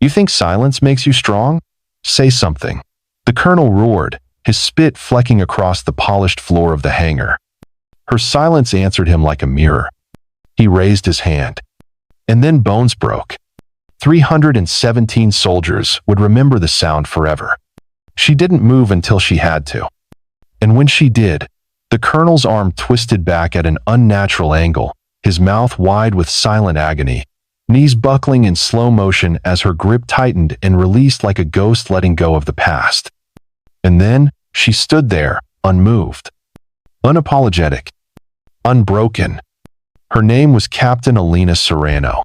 You think silence makes you strong? Say something. The colonel roared, his spit flecking across the polished floor of the hangar. Her silence answered him like a mirror. He raised his hand. And then bones broke. 317 soldiers would remember the sound forever. She didn't move until she had to. And when she did, the colonel's arm twisted back at an unnatural angle, his mouth wide with silent agony, knees buckling in slow motion as her grip tightened and released like a ghost letting go of the past. And then she stood there, unmoved, unapologetic, unbroken. Her name was Captain Alina Serrano.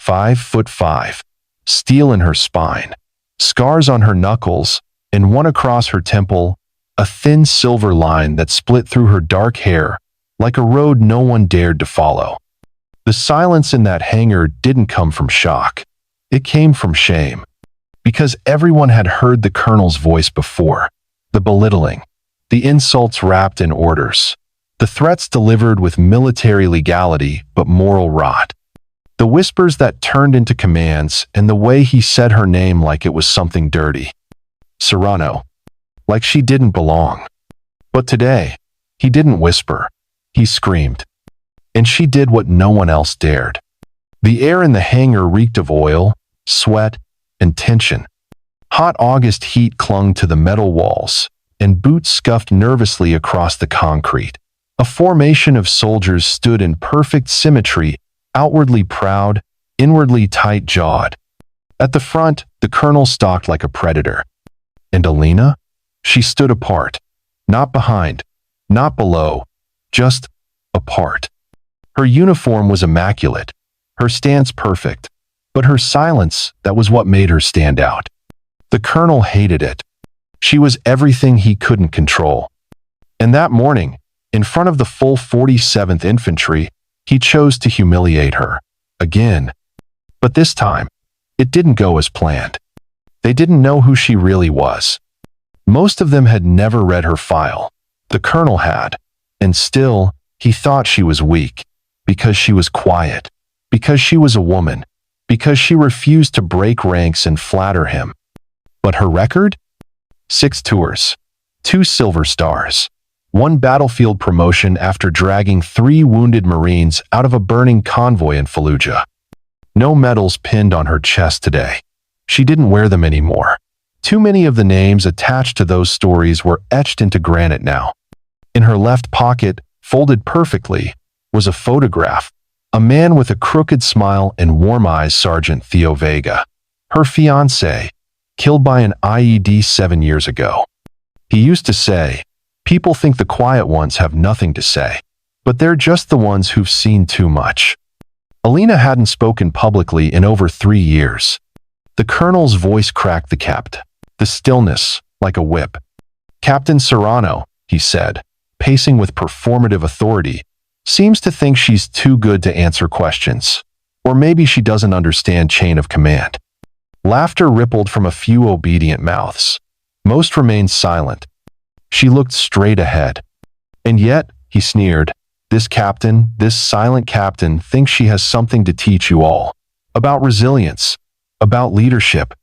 5'5", steel in her spine, scars on her knuckles, and one across her temple, a thin silver line that split through her dark hair like a road no one dared to follow. The silence in that hangar didn't come from shock. It came from shame. Because everyone had heard the colonel's voice before. The belittling, the insults wrapped in orders, the threats delivered with military legality but moral rot. The whispers that turned into commands, and the way he said her name like it was something dirty. Serrano. Like she didn't belong. But today, he didn't whisper. He screamed. And she did what no one else dared. The air in the hangar reeked of oil, sweat, and tension. Hot August heat clung to the metal walls, and boots scuffed nervously across the concrete. A formation of soldiers stood in perfect symmetry, outwardly proud, inwardly tight-jawed. At the front, the colonel stalked like a predator. And Alina? She stood apart. Not behind, not below, just apart. Her uniform was immaculate, her stance perfect, but her silence, that was what made her stand out. The colonel hated it. She was everything he couldn't control. And that morning, in front of the full 47th Infantry, he chose to humiliate her. Again. But this time, it didn't go as planned. They didn't know who she really was. Most of them had never read her file. The colonel had. And still, he thought she was weak. Because she was quiet. Because she was a woman. Because she refused to break ranks and flatter him. But her record? 6 tours. 2 silver stars. 1 battlefield promotion after dragging 3 wounded Marines out of a burning convoy in Fallujah. No medals pinned on her chest today. She didn't wear them anymore. Too many of the names attached to those stories were etched into granite now. In her left pocket, folded perfectly, was a photograph. A man with a crooked smile and warm eyes, Sergeant Theo Vega. Her fiancé, killed by an IED 7 years ago. He used to say, "People think the quiet ones have nothing to say, but they're just the ones who've seen too much." Alina hadn't spoken publicly in over 3 years. The colonel's voice cracked the capped. The stillness, like a whip. "Captain Serrano," he said, pacing with performative authority, "seems to think she's too good to answer questions. Or maybe she doesn't understand chain of command." Laughter rippled from a few obedient mouths. Most remained silent. She looked straight ahead. "And yet," he sneered, "this captain, this silent captain, thinks she has something to teach you all. About resilience. About leadership."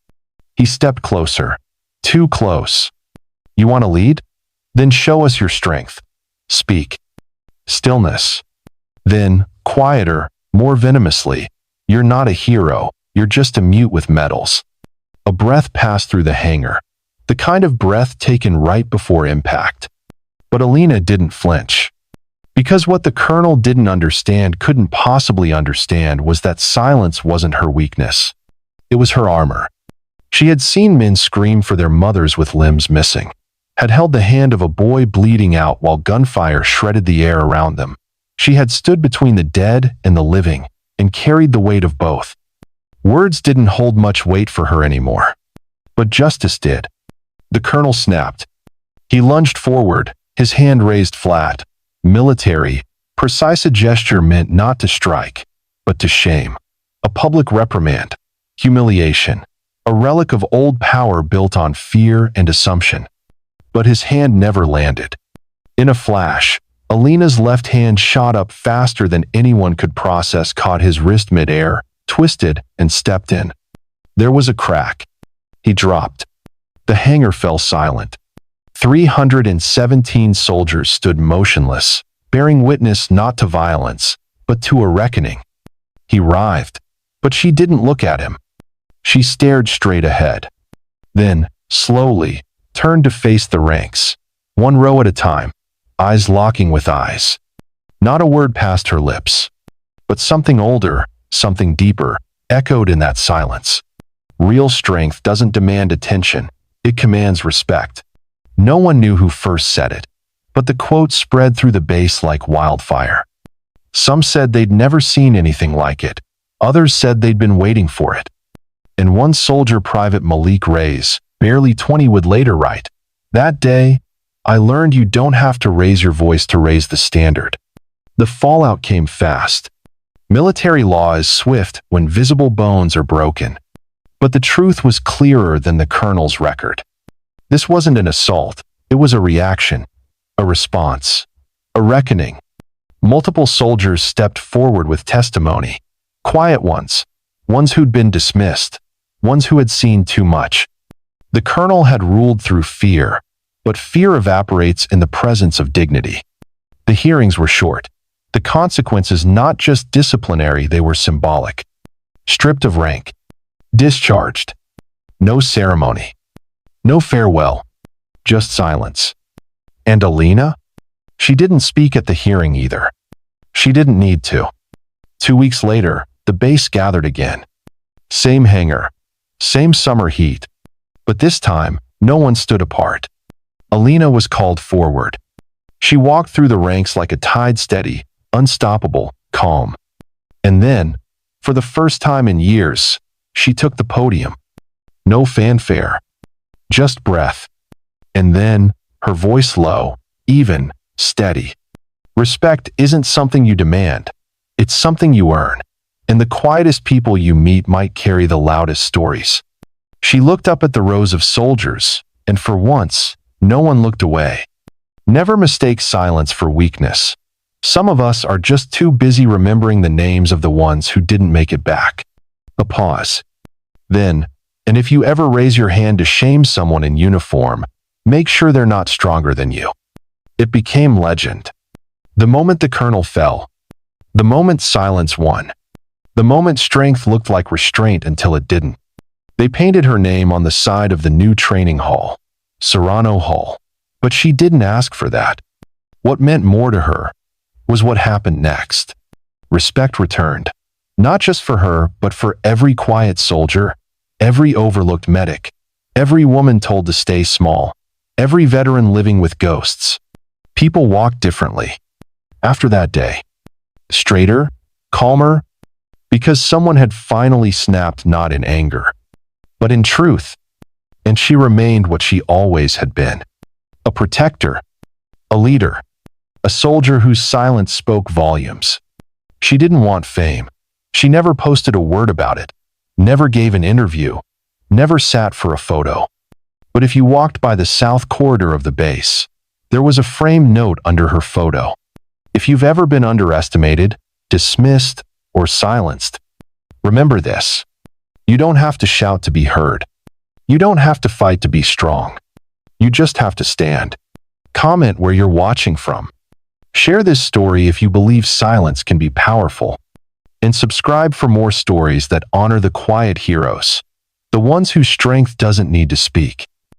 He stepped closer. Too close. "You want to lead? Then show us your strength. Speak." Stillness. Then, quieter, more venomously, "You're not a hero, you're just a mute with medals." A breath passed through the hangar. The kind of breath taken right before impact. But Alina didn't flinch. Because what the colonel didn't understand, couldn't possibly understand, was that silence wasn't her weakness. It was her armor. She had seen men scream for their mothers with limbs missing, had held the hand of a boy bleeding out while gunfire shredded the air around them. She had stood between the dead and the living, and carried the weight of both. Words didn't hold much weight for her anymore. But justice did. The colonel snapped. He lunged forward, his hand raised flat. Military, precise, a gesture meant not to strike, but to shame. A public reprimand. Humiliation. A relic of old power built on fear and assumption. But his hand never landed. In a flash, Alina's left hand shot up faster than anyone could process, caught his wrist mid-air, twisted, and stepped in. There was a crack. He dropped. The hangar fell silent. 317 soldiers stood motionless, bearing witness not to violence, but to a reckoning. He writhed, but she didn't look at him. She stared straight ahead. Then, slowly, turned to face the ranks, one row at a time, eyes locking with eyes. Not a word passed her lips. But something older, something deeper, echoed in that silence. Real strength doesn't demand attention, it commands respect. No one knew who first said it, but the quote spread through the base like wildfire. Some said they'd never seen anything like it. Others said they'd been waiting for it. And one soldier, Private Malik Reyes, barely 20, would later write, "That day, I learned you don't have to raise your voice to raise the standard." The fallout came fast. Military law is swift when visible bones are broken. But the truth was clearer than the colonel's record. This wasn't an assault, it was a reaction, a response, a reckoning. Multiple soldiers stepped forward with testimony. Quiet ones who'd been dismissed, ones who had seen too much. The colonel had ruled through fear, but fear evaporates in the presence of dignity. The hearings were short. The consequences not just disciplinary, they were symbolic. Stripped of rank. Discharged. No ceremony. No farewell. Just silence. And Alina? She didn't speak at the hearing either. She didn't need to. 2 weeks later, the base gathered again. Same hangar. Same summer heat. But this time, no one stood apart. Alina was called forward. She walked through the ranks like a tide, steady, unstoppable, calm. And then, for the first time in years, she took the podium. No fanfare. Just breath. And then, her voice low, even, steady. Respect isn't something you demand. It's something you earn. And the quietest people you meet might carry the loudest stories. She looked up at the rows of soldiers, and for once, no one looked away. Never mistake silence for weakness. Some of us are just too busy remembering the names of the ones who didn't make it back. A pause. Then, and if you ever raise your hand to shame someone in uniform, make sure they're not stronger than you. It became legend. The moment the colonel fell. The moment silence won. The moment strength looked like restraint until it didn't. They painted her name on the side of the new training hall, Serrano Hall. But she didn't ask for that. What meant more to her was what happened next. Respect returned, not just for her, but for every quiet soldier, every overlooked medic, every woman told to stay small, every veteran living with ghosts. People walked differently. After that day. Straighter, calmer, because someone had finally snapped, not in anger, but in truth. And she remained what she always had been. A protector, a leader, a soldier whose silence spoke volumes. She didn't want fame. She never posted a word about it, never gave an interview, never sat for a photo. But if you walked by the south corridor of the base, there was a framed note under her photo. If you've ever been underestimated, dismissed, or silenced, remember this. You don't have to shout to be heard. You don't have to fight to be strong. You just have to stand. Comment where you're watching from. Share this story if you believe silence can be powerful. And subscribe for more stories that honor the quiet heroes, the ones whose strength doesn't need to speak.